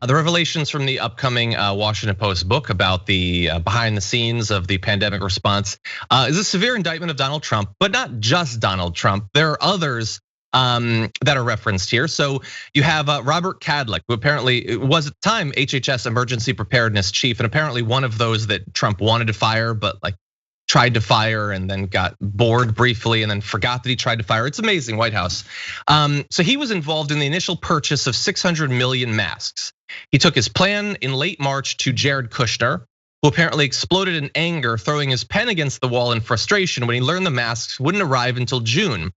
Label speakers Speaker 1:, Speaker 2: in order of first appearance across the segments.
Speaker 1: The revelations from the upcoming Washington Post book about the behind the scenes of the pandemic response is a severe indictment of Donald Trump, but not just Donald Trump. There are others that are referenced here. So you have Robert Kadlec, who apparently was at the time HHS emergency preparedness chief, and apparently one of those that Trump wanted to fire, but like tried to fire and then got bored briefly and then forgot that he tried to fire. It's amazing, White House. So he was involved in the initial purchase of 600 million masks. He took his plan in late March to Jared Kushner, who apparently exploded in anger, throwing his pen against the wall in frustration when he learned the masks wouldn't arrive until June.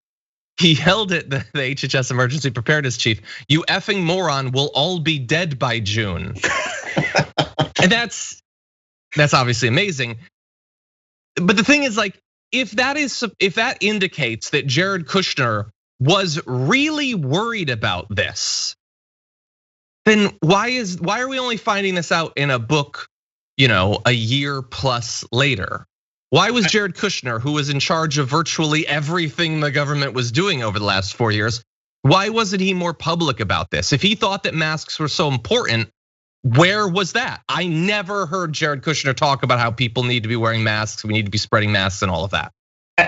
Speaker 1: He yelled at the HHS emergency preparedness chief, "You effing moron, we'll all be dead by June." And that's obviously amazing. But the thing is, like, if that indicates that Jared Kushner was really worried about this, then why are we only finding this out in a book, a year plus later? Why was Jared Kushner, who was in charge of virtually everything the government was doing over the last 4 years, why wasn't he more public about this? If he thought that masks were so important, where was that? I never heard Jared Kushner talk about how people need to be wearing masks, we need to be spreading masks and all of that.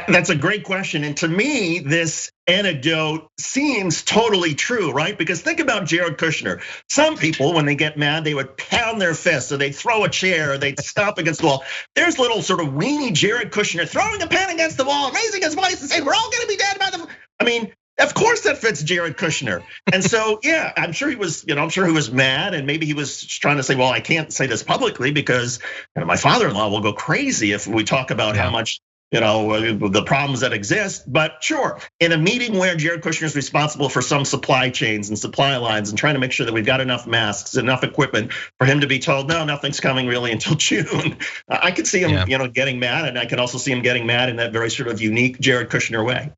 Speaker 2: That's a great question. And to me, this anecdote seems totally true, right? Because think about Jared Kushner. Some people, when they get mad, they would pound their fists or they'd throw a chair or they'd stomp against the wall. There's little sort of weenie Jared Kushner throwing a pen against the wall, raising his voice and saying, "We're all gonna be dead by the." I mean, of course that fits Jared Kushner. And so, yeah, I'm sure he was, I'm sure he was mad, and maybe he was trying to say, well, I can't say this publicly because my father-in-law will go crazy if we talk about how much, the problems that exist. But sure, in a meeting where Jared Kushner is responsible for some supply chains and supply lines and trying to make sure that we've got enough masks, enough equipment for him to be told, no, nothing's coming really until June. I could see him, getting mad, and I could also see him getting mad in that very sort of unique Jared Kushner way.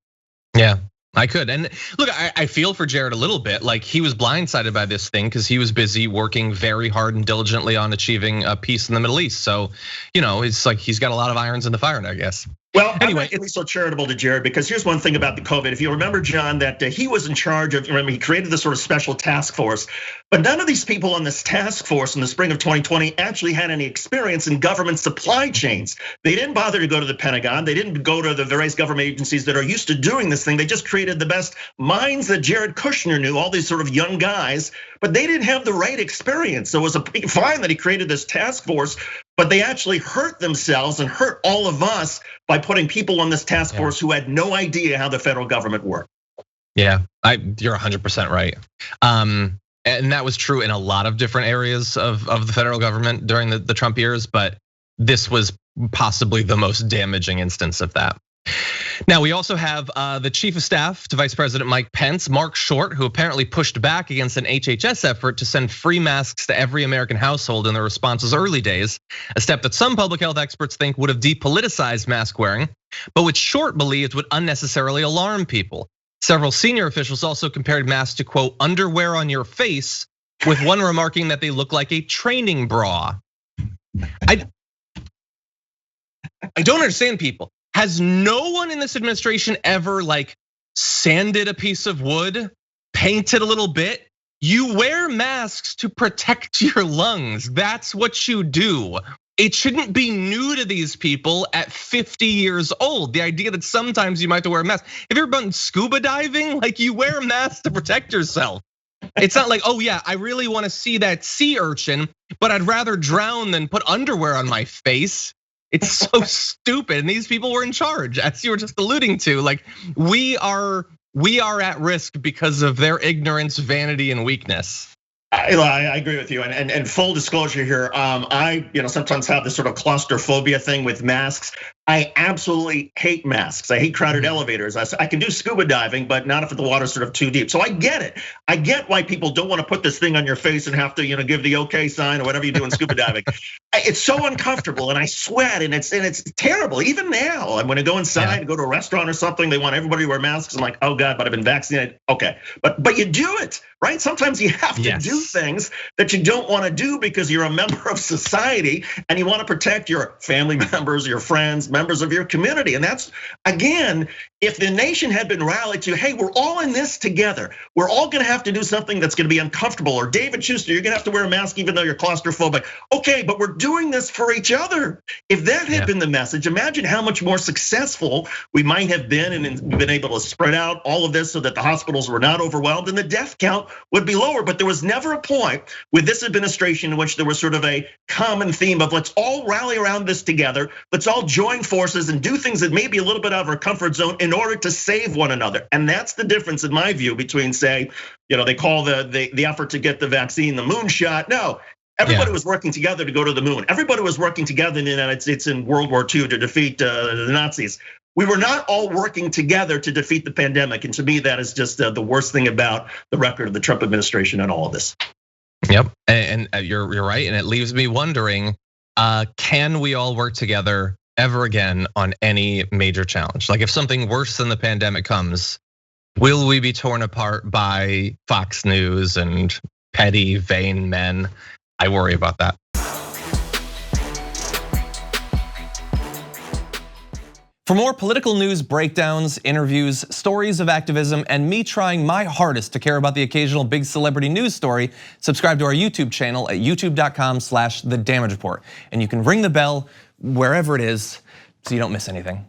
Speaker 1: Yeah. I could, and look, I feel for Jared a little bit. Like, he was blindsided by this thing because he was busy working very hard and diligently on achieving a peace in the Middle East. So, it's like he's got a lot of irons in the fire, I guess.
Speaker 2: Well, anyway, it's so charitable to Jared because here's one thing about the COVID. If you remember, John, that he was in charge of, remember, he created this sort of special task force, but none of these people on this task force in the spring of 2020 actually had any experience in government supply chains. They didn't bother to go to the Pentagon. They didn't go to the various government agencies that are used to doing this thing. They just created the best minds that Jared Kushner knew, all these sort of young guys, but they didn't have the right experience. So it was fine that he created this task force, but they actually hurt themselves and hurt all of us by putting people on this task force who had no idea how the federal government worked.
Speaker 1: Yeah, you're 100% right. And that was true in a lot of different areas of the federal government during the Trump years, but this was possibly the most damaging instance of that. Now, we also have the chief of staff to Vice President Mike Pence, Mark Short, who apparently pushed back against an HHS effort to send free masks to every American household in the response's early days, a step that some public health experts think would have depoliticized mask wearing, but which Short believed would unnecessarily alarm people. Several senior officials also compared masks to, quote, underwear on your face, with one remarking that they look like a training bra. I don't understand people. Has no one in this administration ever like sanded a piece of wood, painted a little bit? You wear masks to protect your lungs. That's what you do. It shouldn't be new to these people at 50 years old. The idea that sometimes you might have to wear a mask. Have you ever been scuba diving? Like, you wear a mask to protect yourself. It's not like, oh yeah, I really want to see that sea urchin, but I'd rather drown than put underwear on my face. It's so stupid, and these people were in charge, as you were just alluding to. Like, we are at risk because of their ignorance, vanity, and weakness.
Speaker 2: I agree with you, and full disclosure here, I sometimes have this sort of claustrophobia thing with masks. I absolutely hate masks. I hate crowded elevators. I can do scuba diving, but not if the water's sort of too deep. So I get it. I get why people don't want to put this thing on your face and have to, give the okay sign or whatever you do in scuba diving. It's so uncomfortable, and I sweat, and it's terrible. Even now, I'm going to go inside and go to a restaurant or something. They want everybody to wear masks. I'm like, oh God, but I've been vaccinated. Okay, but you do it, right? Sometimes you have to do things that you don't want to do because you're a member of society and you want to protect your family members, your friends, members of your community. And that's, again, if the nation had been rallied to, hey, we're all in this together. We're all gonna have to do something that's gonna be uncomfortable. Or David Shuster, you're gonna have to wear a mask even though you're claustrophobic. Okay, but we're doing this for each other. If that had been the message, imagine how much more successful we might have been and been able to spread out all of this so that the hospitals were not overwhelmed and the death count would be lower. But there was never a point with this administration in which there was sort of a common theme of let's all rally around this together. Let's all join forces and do things that may be a little bit out of our comfort zone in order to save one another. And that's the difference in my view between, say, they call the effort to get the vaccine the moonshot. No, everybody was working together to go to the moon. Everybody was working together in the United States in World War II to defeat the Nazis. We were not all working together to defeat the pandemic. And to me, that is just the worst thing about the record of the Trump administration and all of this.
Speaker 1: Yep, and you're right. And it leaves me wondering, can we all work together ever again on any major challenge? Like if something worse than the pandemic comes, will we be torn apart by Fox News and petty, vain men? I worry about that.
Speaker 3: For more political news, breakdowns, interviews, stories of activism, and me trying my hardest to care about the occasional big celebrity news story, subscribe to our YouTube channel at youtube.com/thedamagereport. And you can ring the bell wherever it is so you don't miss anything.